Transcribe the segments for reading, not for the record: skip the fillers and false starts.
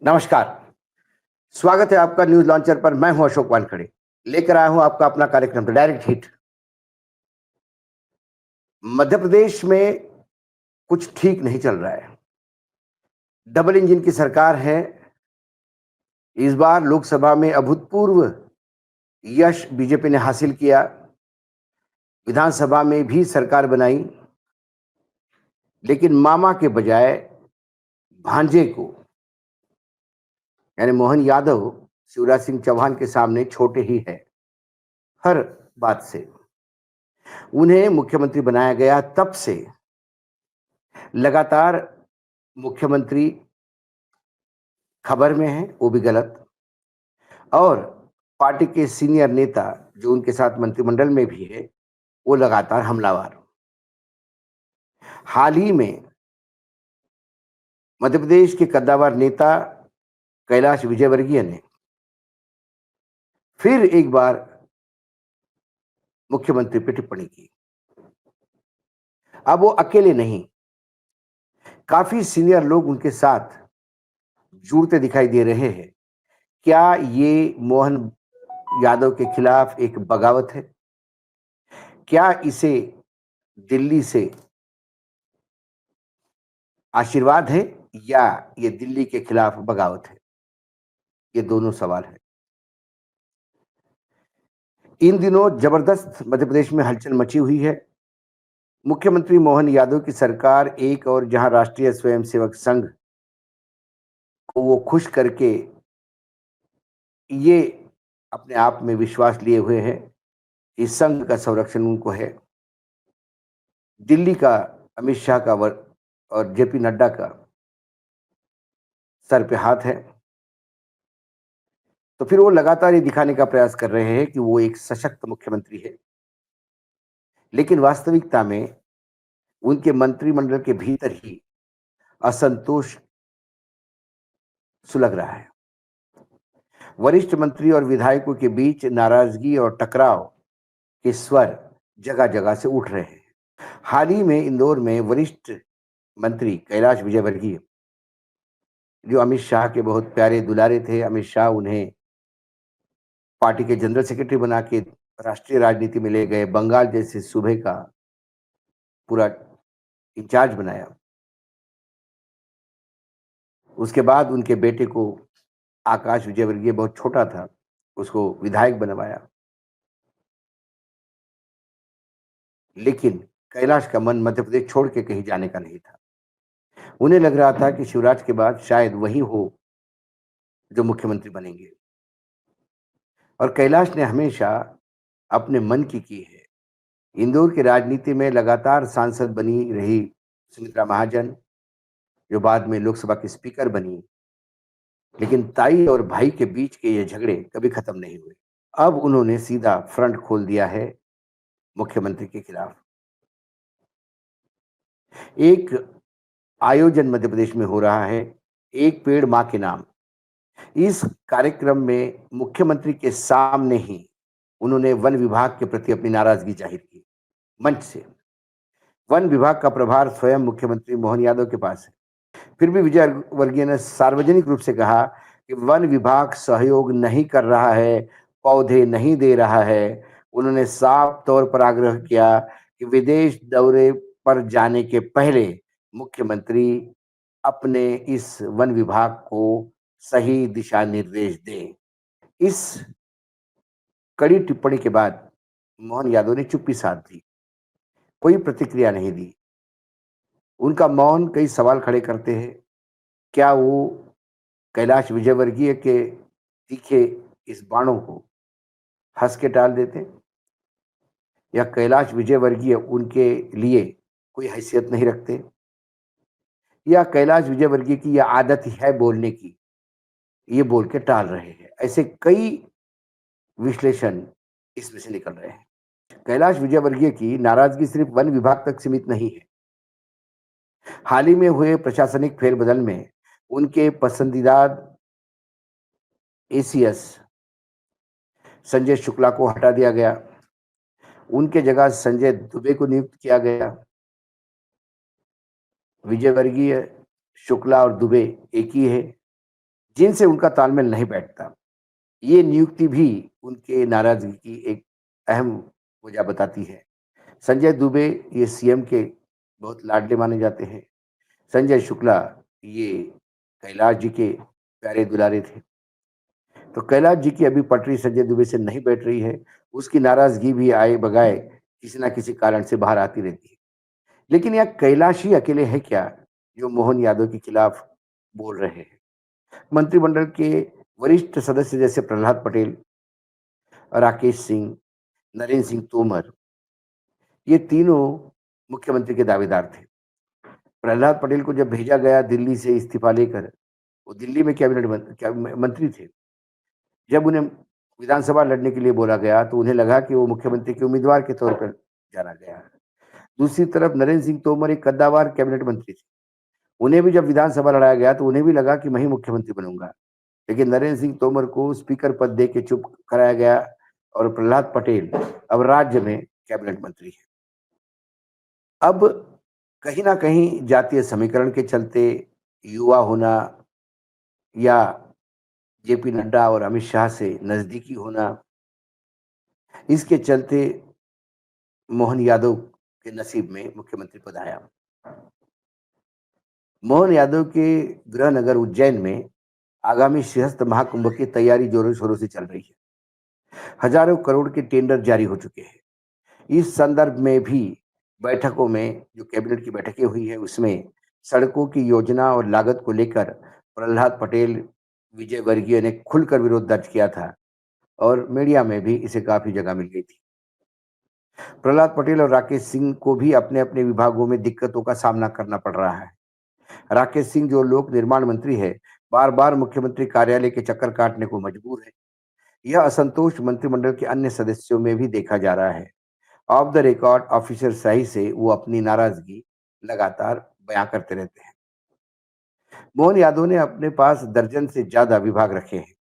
नमस्कार। स्वागत है आपका न्यूज लॉन्चर पर। मैं हूं अशोक वानखड़े। लेकर आया हूं आपका अपना कार्यक्रम डायरेक्ट हिट। मध्य प्रदेश में कुछ ठीक नहीं चल रहा है। डबल इंजन की सरकार है। इस बार लोकसभा में अभूतपूर्व यश बीजेपी ने हासिल किया। विधानसभा में भी सरकार बनाई, लेकिन मामा के बजाय भांजे को यानी मोहन यादव शिवराज सिंह चौहान के सामने छोटे ही है हर बात से। उन्हें मुख्यमंत्री बनाया गया, तब से लगातार मुख्यमंत्री खबर में है, वो भी गलत। और पार्टी के सीनियर नेता जो उनके साथ मंत्रिमंडल में भी है, वो लगातार हमलावर। हाल ही में मध्य प्रदेश के कद्दावर नेता कैलाश विजयवर्गीय ने फिर एक बार मुख्यमंत्री पर टिप्पणी की। अब वो अकेले नहीं, काफी सीनियर लोग उनके साथ जुड़ते दिखाई दे रहे हैं। क्या ये मोहन यादव के खिलाफ एक बगावत है? क्या इसे दिल्ली से आशीर्वाद है, या ये दिल्ली के खिलाफ बगावत है? ये दोनों सवाल है। इन दिनों जबरदस्त मध्य प्रदेश में हलचल मची हुई है। मुख्यमंत्री मोहन यादव की सरकार एक और जहां राष्ट्रीय स्वयंसेवक संघ को वो खुश करके ये अपने आप में विश्वास लिए हुए हैं, इस संघ का संरक्षण उनको है। दिल्ली का अमित शाह का और जेपी नड्डा का सर पे हाथ है। तो फिर वो लगातार ये दिखाने का प्रयास कर रहे हैं कि वो एक सशक्त मुख्यमंत्री है, लेकिन वास्तविकता में उनके मंत्रिमंडल के भीतर ही असंतोष सुलग रहा है। वरिष्ठ मंत्री और विधायकों के बीच नाराजगी और टकराव के स्वर जगह जगह से उठ रहे हैं। हाल ही में इंदौर में वरिष्ठ मंत्री कैलाश विजयवर्गीय, जो अमित शाह के बहुत प्यारे दुलारे थे, अमित शाह उन्हें पार्टी के जनरल सेक्रेटरी बना के राष्ट्रीय राजनीति में ले गए, बंगाल जैसे सूबे का पूरा इंचार्ज बनाया। उसके बाद उनके बेटे को, आकाश विजयवर्गीय बहुत छोटा था, उसको विधायक बनवाया। लेकिन कैलाश का मन मध्य प्रदेश छोड़ के कहीं जाने का नहीं था। उन्हें लग रहा था कि शिवराज के बाद शायद वही हो जो मुख्यमंत्री बनेंगे। और कैलाश ने हमेशा अपने मन की है। इंदौर की राजनीति में लगातार सांसद बनी रही सुमित्रा महाजन, जो बाद में लोकसभा की स्पीकर बनी, लेकिन ताई और भाई के बीच के ये झगड़े कभी खत्म नहीं हुए। अब उन्होंने सीधा फ्रंट खोल दिया है मुख्यमंत्री के खिलाफ। एक आयोजन मध्य प्रदेश में हो रहा है, एक पेड़ मां के नाम। इस कार्यक्रम में मुख्यमंत्री के सामने ही उन्होंने वन विभाग के प्रति अपनी नाराजगी जाहिर की मंच से। वन विभाग का प्रभार स्वयं मुख्यमंत्री मोहन यादव के पास है। फिर भी विजय वर्गीय ने सार्वजनिक रूप से कहा कि वन विभाग सहयोग नहीं कर रहा है, पौधे नहीं दे रहा है। उन्होंने साफ तौर पर आग्रह किया कि विदेश दौरे पर जाने के पहले मुख्यमंत्री अपने इस वन विभाग को सही दिशा निर्देश दें। इस कड़ी टिप्पणी के बाद मोहन यादव ने चुप्पी साध दी, कोई प्रतिक्रिया नहीं दी। उनका मौन कई सवाल खड़े करते हैं। क्या वो कैलाश विजयवर्गीय के तीखे इस बाणों को हंस के टाल देते, या कैलाश विजयवर्गीय उनके लिए कोई हैसियत नहीं रखते, या कैलाश विजयवर्गीय की यह आदत ही है बोलने की, ये बोल के टाल रहे हैं? ऐसे कई विश्लेषण इसमें से निकल रहे हैं। कैलाश विजयवर्गीय की नाराजगी सिर्फ वन विभाग तक सीमित नहीं है। हाल ही में हुए प्रशासनिक फेरबदल में उनके पसंदीदा एसीएस संजय शुक्ला को हटा दिया गया। उनके जगह संजय दुबे को नियुक्त किया गया। विजयवर्गीय, शुक्ला और दुबे एक ही है। जिनसे उनका तालमेल नहीं बैठता। ये नियुक्ति भी उनके नाराज़गी की एक अहम वजह बताती है। संजय दुबे ये सीएम के बहुत लाडले माने जाते हैं। संजय शुक्ला ये कैलाश जी के प्यारे दुलारे थे। तो कैलाश जी की अभी पटरी संजय दुबे से नहीं बैठ रही है। उसकी नाराज़गी भी आए बगाए किसी न किसी कारण से बाहर आती रहती है। लेकिन यहाँ कैलाश ही अकेले हैं क्या, जो मोहन यादव के खिलाफ बोल रहे हैं? मंत्रिमंडल के वरिष्ठ सदस्य जैसे प्रहलाद पटेल, राकेश सिंह, नरेंद्र सिंह तोमर, ये तीनों मुख्यमंत्री के दावेदार थे। प्रहलाद पटेल को जब भेजा गया दिल्ली से इस्तीफा लेकर, वो दिल्ली में मंत्री थे। जब उन्हें विधानसभा लड़ने के लिए बोला गया, तो उन्हें लगा कि वो मुख्यमंत्री के उम्मीदवार के तौर पर जाना गया है। दूसरी तरफ नरेंद्र सिंह तोमर एक कद्दावर कैबिनेट मंत्री थे। उन्हें भी जब विधानसभा लड़ाया गया, तो उन्हें भी लगा कि मैं ही मुख्यमंत्री बनूँगा। लेकिन नरेंद्र सिंह तोमर को स्पीकर पद दे के चुप कराया गया और प्रहलाद पटेल अब राज्य में कैबिनेट मंत्री हैं। अब कहीं न कहीं जातीय समीकरण के चलते युवा होना या जेपी नड्डा और अमित शाह से नज़दीकी होना, इसके चलते मोहन यादव के नसीब में मुख्यमंत्री पद आया। मोहन यादव के गृह नगर उज्जैन में आगामी सिंहस्थ महाकुंभ की तैयारी जोरों शोरों से चल रही है। हजारों करोड़ के टेंडर जारी हो चुके हैं। इस संदर्भ में भी बैठकों में जो कैबिनेट की बैठकें हुई है, उसमें सड़कों की योजना और लागत को लेकर प्रहलाद पटेल, विजय वर्गीय ने खुलकर विरोध दर्ज किया था और मीडिया में भी इसे काफी जगह मिल गई थी। प्रहलाद पटेल और राकेश सिंह को भी अपने अपने विभागों में दिक्कतों का सामना करना पड़ रहा है। राकेश सिंह जो लोक निर्माण मंत्री है, बार बार मुख्यमंत्री कार्यालय के चक्कर काटने को मजबूर है। यह असंतोष मंत्रिमंडल के अन्य सदस्यों में भी देखा जा रहा है। ऑफ द रिकॉर्ड ऑफिसर सही से वो अपनी नाराजगी लगातार बयां करते रहते हैं। मोहन यादव ने अपने पास दर्जन से ज्यादा विभाग रखे हैं,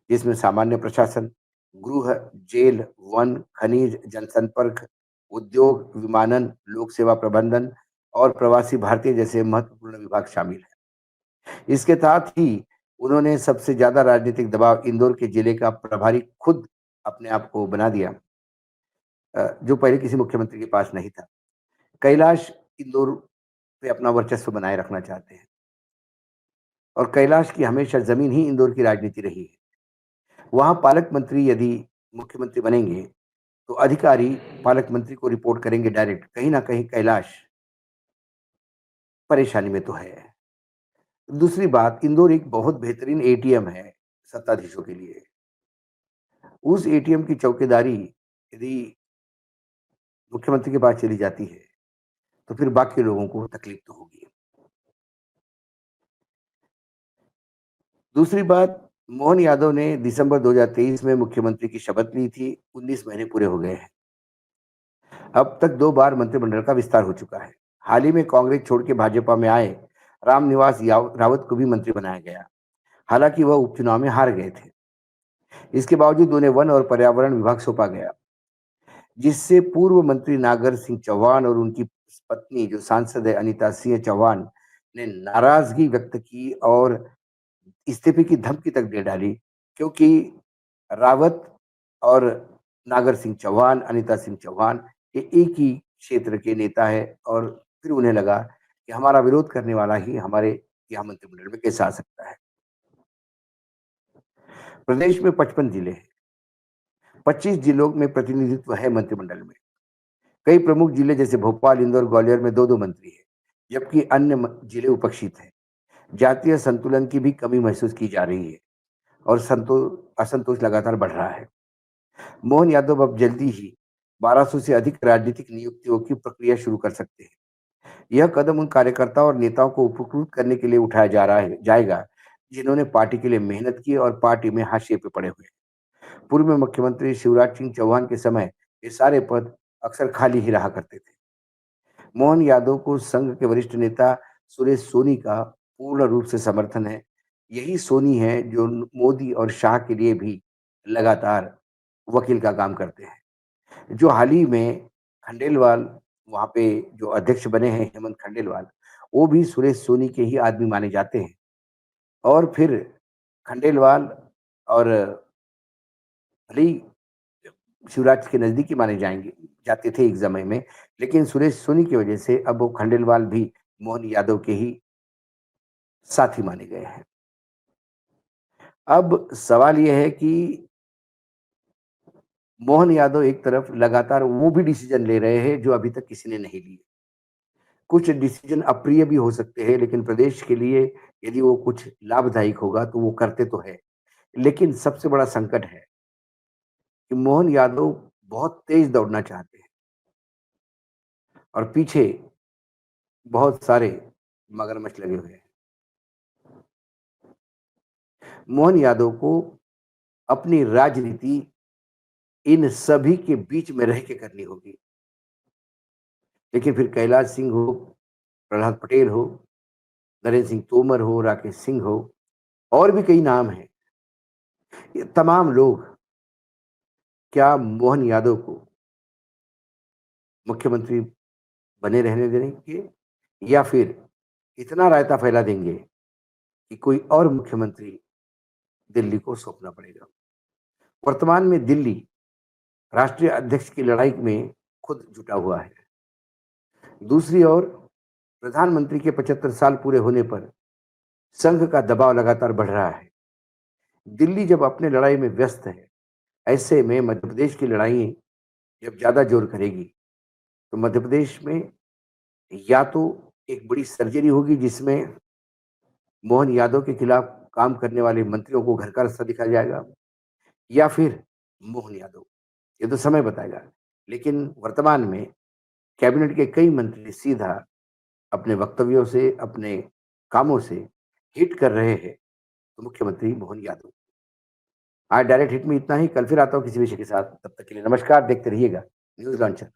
जिसमें सामान्य प्रशासन, गृह, जेल, वन, खनिज, जनसंपर्क, उद्योग, विमानन, लोक सेवा प्रबंधन और प्रवासी भारतीय जैसे महत्वपूर्ण विभाग शामिल हैं। इसके साथ ही उन्होंने सबसे ज्यादा राजनीतिक दबाव इंदौर के जिले का प्रभारी खुद अपने आप को बना दिया, जो पहले किसी मुख्यमंत्री के पास नहीं था। कैलाश इंदौर पे अपना वर्चस्व बनाए रखना चाहते हैं और कैलाश की हमेशा जमीन ही इंदौर की राजनीति रही है। वहां पालक मंत्री यदि मुख्यमंत्री बनेंगे, तो अधिकारी पालक मंत्री को रिपोर्ट करेंगे डायरेक्ट। कहीं ना कहीं कैलाश परेशानी में तो है। दूसरी बात, इंदौर एक बहुत बेहतरीन एटीएम है सत्ताधीशों के लिए। उस एटीएम की चौकीदारी यदि मुख्यमंत्री के पास चली जाती है, तो फिर बाकी लोगों को तकलीफ तो होगी। दूसरी बात, मोहन यादव ने दिसंबर 2023 में मुख्यमंत्री की शपथ ली थी। 19 महीने पूरे हो गए हैं। अब तक 2 बार मंत्रिमंडल का विस्तार हो चुका है। हाल ही में कांग्रेस छोड़ के भाजपा में आए रामनिवास रावत को भी मंत्री बनाया गया। हालांकि वह उपचुनाव में हार गए थे। इसके बावजूद उन्हें वन और पर्यावरण विभाग सौंपा गया, जिससे पूर्व मंत्री नागर सिंह चौहान और उनकी पत्नी जो सांसद है अनिता सिंह चौहान ने नाराजगी व्यक्त की और इस्तीफे की धमकी तक दे डाली, क्योंकि रावत और नागर सिंह चौहान, अनिता सिंह चौहान ये एक ही क्षेत्र के नेता है और फिर उन्हें लगा कि हमारा विरोध करने वाला ही हमारे यहाँ मंत्रिमंडल में कैसे आ सकता है। प्रदेश में 55 जिले हैं। 25 जिलों में प्रतिनिधित्व है मंत्रिमंडल में। कई प्रमुख जिले जैसे भोपाल, इंदौर, ग्वालियर में 2-2 मंत्री हैं, जबकि अन्य जिले उपेक्षित हैं। जातीय संतुलन की भी कमी महसूस की जा रही है और असंतोष लगातार बढ़ रहा है। मोहन यादव अब जल्दी ही 1200 से अधिक राजनीतिक नियुक्तियों की प्रक्रिया शुरू कर सकते हैं। यह कदम उन कार्यकर्ताओं और नेताओं को उपकृत करने के लिए उठाया जाएगा, जिन्होंने पार्टी के लिए मेहनत की और पार्टी में हाशिए पे पड़े हुए हैं। पूर्व में मुख्यमंत्री शिवराज सिंह चौहान के समय ये सारे पद अक्सर खाली ही रहा करते थे। मोहन यादव को संघ के वरिष्ठ नेता सुरेश सोनी का पूर्ण रूप से समर्थन है। यही सोनी है जो मोदी और शाह के लिए भी लगातार वकील का काम करते हैं। जो हाल ही में खंडेलवाल वहाँ पे जो अध्यक्ष बने हैं, हेमंत खंडेलवाल, वो भी सुरेश सोनी के ही आदमी माने जाते हैं। और फिर खंडेलवाल और भले ही शिवराज के नज़दीकी माने जाते थे एक समय में, लेकिन सुरेश सोनी की वजह से अब वो खंडेलवाल भी मोहन यादव के ही साथी माने गए हैं। अब सवाल ये है कि मोहन यादव एक तरफ लगातार वो भी डिसीजन ले रहे हैं जो अभी तक किसी ने नहीं लिए। कुछ डिसीजन अप्रिय भी हो सकते हैं, लेकिन प्रदेश के लिए यदि वो कुछ लाभदायक होगा तो वो करते तो है। लेकिन सबसे बड़ा संकट है कि मोहन यादव बहुत तेज दौड़ना चाहते हैं और पीछे बहुत सारे मगरमच्छ लगे हुए हैं। मोहन यादव को अपनी राजनीति इन सभी के बीच में रह के करनी होगी। लेकिन फिर कैलाश सिंह हो, प्रहलाद पटेल हो, नरेंद्र सिंह तोमर हो, राकेश सिंह हो, और भी कई नाम हैं। ये तमाम लोग क्या मोहन यादव को मुख्यमंत्री बने रहने देंगे या फिर इतना रायता फैला देंगे कि कोई और मुख्यमंत्री दिल्ली को सौंपना पड़ेगा। वर्तमान में दिल्ली राष्ट्रीय अध्यक्ष की लड़ाई में खुद जुटा हुआ है। दूसरी ओर प्रधानमंत्री के 75 साल पूरे होने पर संघ का दबाव लगातार बढ़ रहा है। दिल्ली जब अपने लड़ाई में व्यस्त है, ऐसे में मध्य प्रदेश की लड़ाई जब ज्यादा जोर करेगी तो मध्य प्रदेश में या तो एक बड़ी सर्जरी होगी जिसमें मोहन यादव के खिलाफ काम करने वाले मंत्रियों को घर का रास्ता दिखाया जाएगा, या फिर मोहन यादव, ये तो समय बताएगा। लेकिन वर्तमान में कैबिनेट के कई मंत्री सीधा अपने वक्तव्यों से, अपने कामों से हिट कर रहे हैं तो मुख्यमंत्री मोहन यादव। आज डायरेक्ट हिट में इतना ही। कल फिर आता हूँ किसी विषय के साथ। तब तक के लिए नमस्कार। देखते रहिएगा न्यूज लॉन्चर।